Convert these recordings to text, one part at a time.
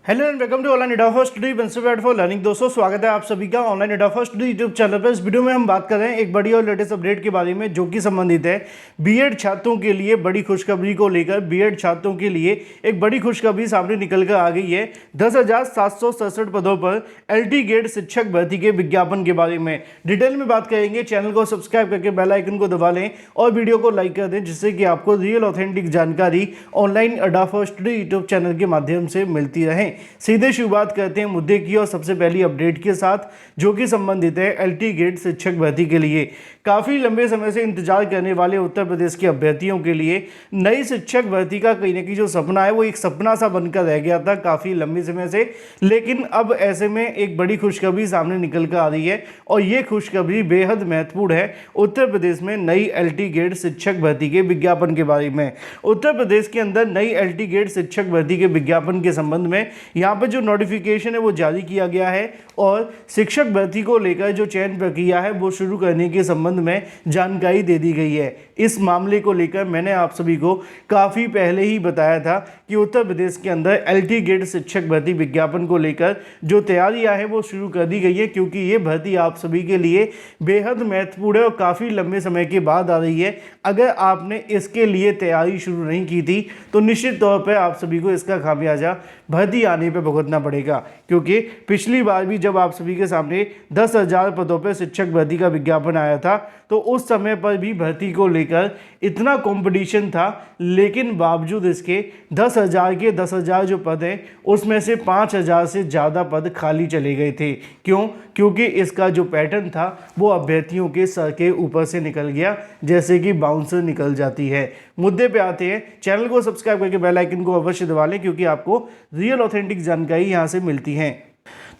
Hello and welcome to online Ada first study principle for learning. दोस्तों स्वागत है आप सभी का online Ada first study YouTube channel पर। इस वीडियो में हम बात कर रहे हैं एक बड़ी और लेटेस्ट अपडेट के बारे में जो कि संबंधित है बीएड छात्रों के लिए बड़ी खुशखबरी को लेकर। बीएड छात्रों के लिए एक बड़ी खुशखबरी सामने निकल कर आ गई है। 10,767 पदों पर एलटी ग्रेड शिक्षक भर्ती के विज्ञापन के बारे में डिटेल में बात करेंगे। चैनल को सब्सक्राइब करके बेल आइकन को दबा लें और वीडियो को लाइक कर दें, जिससे कि आपको रियल ऑथेंटिक जानकारी online Ada first study YouTube channel के माध्यम से मिलती रहे। सीधे शुरुआत करते हैं मुद्दे की और सबसे पहली अपडेट के साथ, जो कि संबंधित है एलटी ग्रेड शिक्षक भर्ती के लिए। काफ़ी लंबे समय से इंतजार करने वाले उत्तर प्रदेश के अभ्यर्थियों के लिए नई शिक्षक भर्ती का कहीं ना कहीं जो सपना है वो एक सपना सा बनकर रह गया था काफ़ी लंबे समय से। लेकिन अब ऐसे में एक बड़ी खुशखबरी सामने निकल कर आ रही है और ये खुशखबरी बेहद महत्वपूर्ण है उत्तर प्रदेश में नई एलटी ग्रेड शिक्षक भर्ती के विज्ञापन के बारे में। उत्तर प्रदेश के अंदर नई एलटी ग्रेड शिक्षक भर्ती के विज्ञापन के संबंध में यहाँ पर जो नोटिफिकेशन है वो जारी किया गया है और शिक्षक भर्ती को लेकर जो चयन प्रक्रिया है वो शुरू करने के संबंध में जानकारी दे दी गई है। इस मामले को लेकर मैंने आप सभी को काफ़ी पहले ही बताया था कि उत्तर प्रदेश के अंदर एलटी ग्रेड शिक्षक भर्ती विज्ञापन को लेकर जो तैयारियां हैं वो शुरू कर दी गई है, क्योंकि ये भर्ती आप सभी के लिए बेहद महत्वपूर्ण है और काफ़ी लंबे समय के बाद आ रही है। अगर आपने इसके लिए तैयारी शुरू नहीं की थी तो निश्चित तौर पर आप सभी को इसका खामियाजा भर्ती आने पर भुगतना पड़ेगा, क्योंकि पिछली बार भी जब आप सभी के सामने 10,000 पदों पर शिक्षक भर्ती का विज्ञापन आया था तो उस समय पर भी भर्ती को लेकर इतना कंपटीशन था, लेकिन बावजूद इसके 10,000 के 10,000 जो पद हैं उसमें से 5,000 से ज़्यादा पद खाली चले गए थे। क्यों? क्योंकि इसका जो पैटर्न था वो अभ्यर्थियों के सर के ऊपर से निकल गया, जैसे कि बाउंसर निकल जाती है। मुद्दे पे आते हैं। चैनल को सब्सक्राइब करके बेल आइकन को अवश्य दबा लें, क्योंकि आपको रियल ऑथेंटिक जानकारी यहाँ से मिलती है।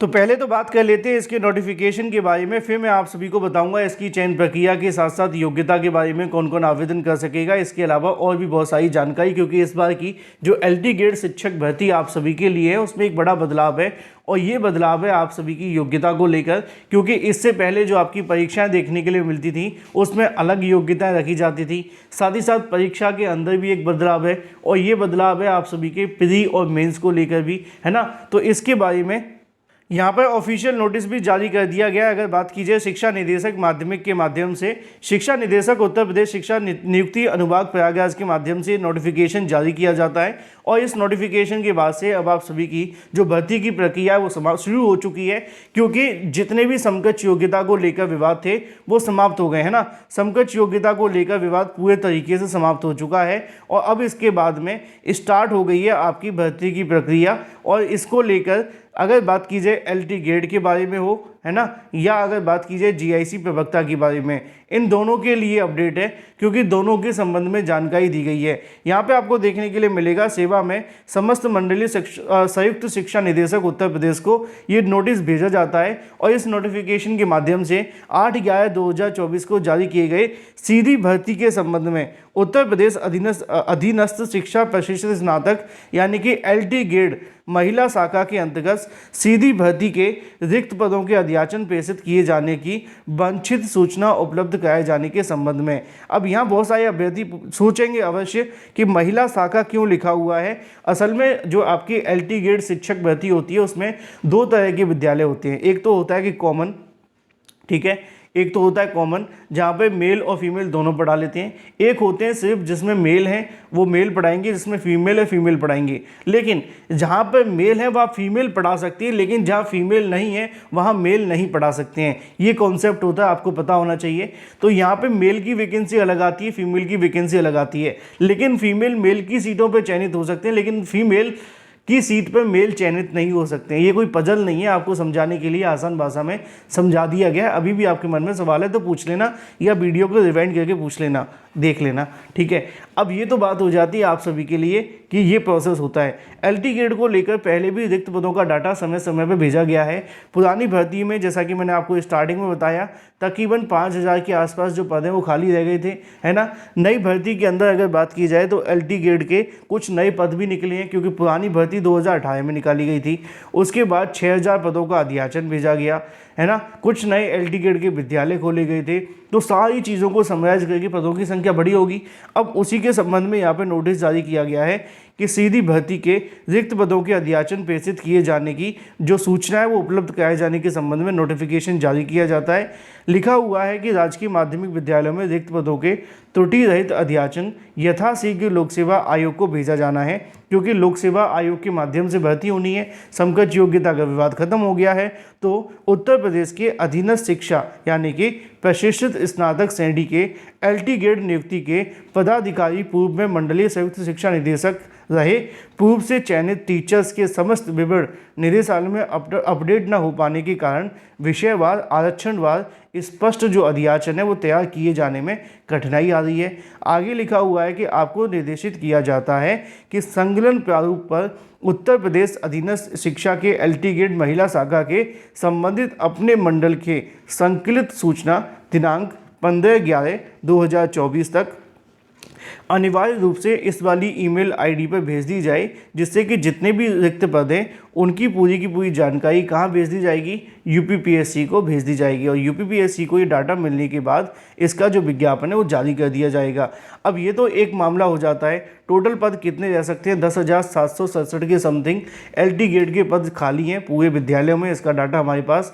तो पहले तो बात कर लेते हैं इसके नोटिफिकेशन के बारे में, फिर मैं आप सभी को बताऊंगा इसकी चयन प्रक्रिया के साथ साथ योग्यता के बारे में, कौन कौन आवेदन कर सकेगा, इसके अलावा और भी बहुत सारी जानकारी, क्योंकि इस बार की जो एलटी ग्रेड शिक्षक भर्ती आप सभी के लिए है उसमें एक बड़ा बदलाव है और ये बदलाव है आप सभी की योग्यता को लेकर। क्योंकि इससे पहले जो आपकी परीक्षाएं देखने के लिए मिलती थी उसमें अलग योग्यताएं रखी जाती थी। साथ ही साथ परीक्षा के अंदर भी एक बदलाव है और ये बदलाव है आप सभी के प्री और मेंस को लेकर भी, है ना। तो इसके बारे में यहाँ पर ऑफिशियल नोटिस भी जारी कर दिया गया। अगर बात की जाए शिक्षा निदेशक माध्यमिक के माध्यम से, शिक्षा निदेशक उत्तर प्रदेश शिक्षा नियुक्ति अनुभाग प्रयागराज के माध्यम से नोटिफिकेशन जारी किया जाता है और इस नोटिफिकेशन के बाद से अब आप सभी की जो भर्ती की प्रक्रिया है वो शुरू हो चुकी है, क्योंकि जितने भी समकक्ष योग्यता को लेकर विवाद थे वो समाप्त हो गए हैं ना। समकक्ष योग्यता को लेकर विवाद पूरे तरीके से समाप्त हो चुका है और अब इसके बाद में स्टार्ट हो गई है आपकी भर्ती की प्रक्रिया। और इसको लेकर अगर बात की जाए एलटी ग्रेड के बारे में हो, है ना, या अगर बात की जाए जीआईसी प्रवक्ता के बारे में, इन दोनों के लिए अपडेट है, क्योंकि दोनों के संबंध में जानकारी दी गई है। यहाँ पे आपको देखने के लिए मिलेगा सेवा में समस्त मंडलीय संयुक्त शिक्षा निदेशक उत्तर प्रदेश को ये नोटिस भेजा जाता है और इस नोटिफिकेशन के माध्यम से 8/11/2024 को जारी किए गए सीधी भर्ती के संबंध में उत्तर प्रदेश अधीनस्थ शिक्षा प्रशिक्षित स्नातक यानी कि एलटी ग्रेड महिला शाखा के अंतर्गत सीधी भर्ती के रिक्त पदों के अध्याचन प्रेषित किए जाने की वांछित सूचना उपलब्ध कराए जाने के संबंध में। अब यहाँ बहुत सारे अभ्यर्थी सोचेंगे अवश्य कि महिला शाखा क्यों लिखा हुआ है। असल में जो आपकी एलटी ग्रेड शिक्षक भर्ती होती है उसमें दो तरह के विद्यालय होते हैं। एक तो होता है कि कॉमन, ठीक है, एक तो होता है कॉमन जहाँ पे मेल और फीमेल दोनों पढ़ा लेते हैं। एक होते हैं सिर्फ जिसमें मेल हैं वो मेल पढ़ाएंगे, जिसमें फीमेल है फीमेल पढ़ाएंगे। लेकिन जहाँ पे मेल है वहाँ फीमेल पढ़ा सकती है, लेकिन जहाँ फीमेल नहीं है वहाँ मेल नहीं पढ़ा सकते हैं। ये कॉन्सेप्ट होता है, आपको पता होना चाहिए। तो यहाँ पे मेल की वैकेंसी अलग आती है, फीमेल की वैकेंसी अलग आती है। लेकिन फीमेल मेल की सीटों पर चयनित हो सकते हैं, लेकिन फीमेल की सीट पर मेल चयनित नहीं हो सकते हैं। ये कोई पजल नहीं है, आपको समझाने के लिए आसान भाषा में समझा दिया गया है। अभी भी आपके मन में सवाल है तो पूछ लेना या वीडियो को रिवाइंड करके पूछ लेना, देख लेना, ठीक है। अब ये तो बात हो जाती है आप सभी के लिए कि ये प्रोसेस होता है। एलटी ग्रेड को लेकर पहले भी रिक्त पदों का डाटा समय समय पर भेजा गया है। पुरानी भर्ती में जैसा कि मैंने आपको स्टार्टिंग में बताया तकरीबन 5,000 के आसपास जो पद हैं वो खाली रह गए थे, है ना। नई भर्ती के अंदर अगर बात की जाए तो एलटी ग्रेड के कुछ नए पद भी निकले हैं, क्योंकि पुरानी भर्ती 2018 में निकाली गई थी। उसके बाद 6,000 पदों का अध्याचन भेजा गया, है ना। कुछ नए एलटी ग्रेड के विद्यालय खोले गए थे। तो सारी चीज़ों को समराइज करके पदों की संख्या बढ़ी होगी। अब उसी के संबंध में यहाँ पे नोटिस जारी किया गया है कि सीधी भर्ती के रिक्त पदों के अध्याचन प्रेषित किए जाने की जो सूचना है वो उपलब्ध कराए जाने के संबंध में नोटिफिकेशन जारी किया जाता है। लिखा हुआ है कि राजकीय माध्यमिक विद्यालयों में रिक्त पदों के त्रुटि रहित अध्याचन यथाशीघ्र लोक सेवा आयोग को भेजा जाना है, क्योंकि लोक सेवा आयोग के माध्यम से भर्ती होनी है। समकक्ष योग्यता का विवाद खत्म हो गया है, तो उत्तर प्रदेश के अधीनस्थ शिक्षा यानी कि प्रशिक्षित स्नातक श्रेणी के LT ग्रेड नियुक्ति के पदाधिकारी पूर्व में मंडलीय संयुक्त शिक्षा निदेशक रहे। पूर्व से चयनित टीचर्स के समस्त विवरण निदेशालय में अपडेट न हो पाने के कारण विषयवार आरक्षणवार स्पष्ट जो अध्याचन है वो तैयार किए जाने में कठिनाई आ रही है। आगे लिखा हुआ है कि आपको निर्देशित किया जाता है कि संकलन प्रारूप पर उत्तर प्रदेश अधीनस्थ शिक्षा के LT ग्रेड महिला शाखा के संबंधित अपने मंडल के संकलित सूचना दिनांक 15/11/2024 तक अनिवार्य रूप से इस वाली ईमेल आईडी पर भेज दी जाए, जिससे कि जितने भी रिक्त पद हैं उनकी पूरी की पूरी जानकारी कहाँ भेज दी जाएगी, UPPSC को भेज दी जाएगी और UPPSC को ये डाटा मिलने के बाद इसका जो विज्ञापन है वो जारी कर दिया जाएगा। अब ये तो एक मामला हो जाता है। टोटल पद कितने रह सकते हैं? 10,767 के समथिंग LT ग्रेड के पद खाली हैं पूरे विद्यालयों में। इसका डाटा हमारे पास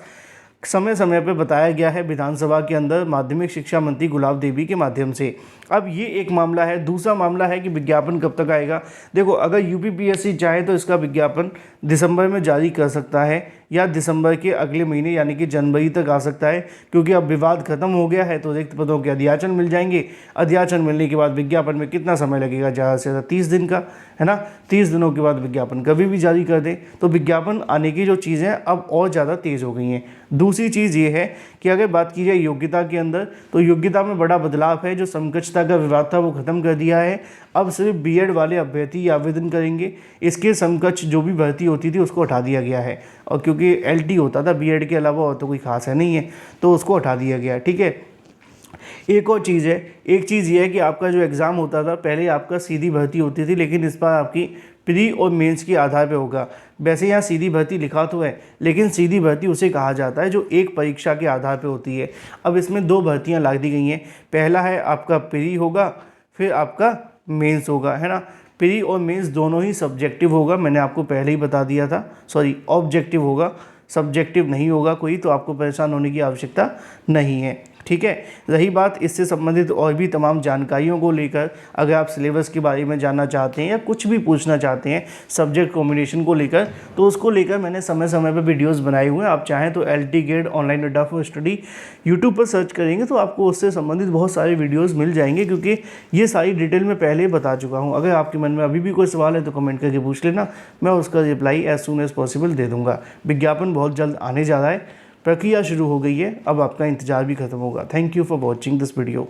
समय समय पर बताया गया है विधानसभा के अंदर माध्यमिक शिक्षा मंत्री गुलाब देवी के माध्यम से। अब ये एक मामला है। दूसरा मामला है कि विज्ञापन कब तक आएगा। देखो, अगर UPPSC चाहे तो इसका विज्ञापन दिसंबर में जारी कर सकता है या दिसंबर के अगले महीने यानी कि जनवरी तक आ सकता है, क्योंकि अब विवाद खत्म हो गया है तो रिक्त पदों के अध्याचन मिल जाएंगे। अध्याचन मिलने के बाद विज्ञापन में कितना समय लगेगा? ज़्यादा से ज़्यादा 30 दिन का, है ना। 30 दिनों के बाद विज्ञापन कभी भी जारी कर दें, तो विज्ञापन आने की जो चीज़ें अब और ज़्यादा तेज़ हो गई हैं। दूसरी चीज़ ये है कि अगर बात की जाए योग्यता के अंदर, तो योग्यता में बड़ा बदलाव है। जो समकक्षता का विवाद था वो खत्म कर दिया है। अब सिर्फ BEd वाले अभ्यर्थी आवेदन करेंगे। इसके समकक्ष जो भी भर्ती होती थी उसको हटा दिया गया है, और क्योंकि LT होता था BEd के अलावा और तो कोई खास है नहीं है, तो उसको हटा दिया गया है। ठीक है। एक और चीज़ है, एक चीज़ ये है कि आपका जो एग्ज़ाम होता था पहले आपका सीधी भर्ती होती थी, लेकिन इस बार आपकी प्री और मेंस के आधार पे होगा। वैसे यहाँ सीधी भर्ती लिखा तो है, लेकिन सीधी भर्ती उसे कहा जाता है जो एक परीक्षा के आधार पे होती है। अब इसमें 2 भर्तियाँ ला दी गई हैं। पहला है आपका प्री होगा, फिर आपका मेंस होगा, है ना। प्री और मेंस दोनों ही सब्जेक्टिव होगा, मैंने आपको पहले ही बता दिया था। सॉरी, ऑब्जेक्टिव होगा, सब्जेक्टिव नहीं होगा कोई, तो आपको परेशान होने की आवश्यकता नहीं है। ठीक है। रही बात इससे संबंधित और भी तमाम जानकारियों को लेकर, अगर आप सिलेबस के बारे में जानना चाहते हैं या कुछ भी पूछना चाहते हैं सब्जेक्ट कॉम्बिनेशन को लेकर, तो उसको लेकर मैंने समय समय पर वीडियोस बनाए हुए हैं। आप चाहें तो LT ग्रेड ऑनलाइन अड्डा फॉर स्टडी यूट्यूब पर सर्च करेंगे तो आपको उससे संबंधित बहुत सारे वीडियोज़ मिल जाएंगे, क्योंकि ये सारी डिटेल में पहले बता चुका हूँ। अगर आपके मन में अभी भी कोई सवाल है तो कमेंट करके पूछ लेना, मैं उसका reply as soon as possible दे दूँगा। विज्ञापन बहुत जल्द आने जा रहा है, प्रक्रिया शुरू हो गई है, अब आपका इंतजार भी खत्म होगा। Thank you for watching this video.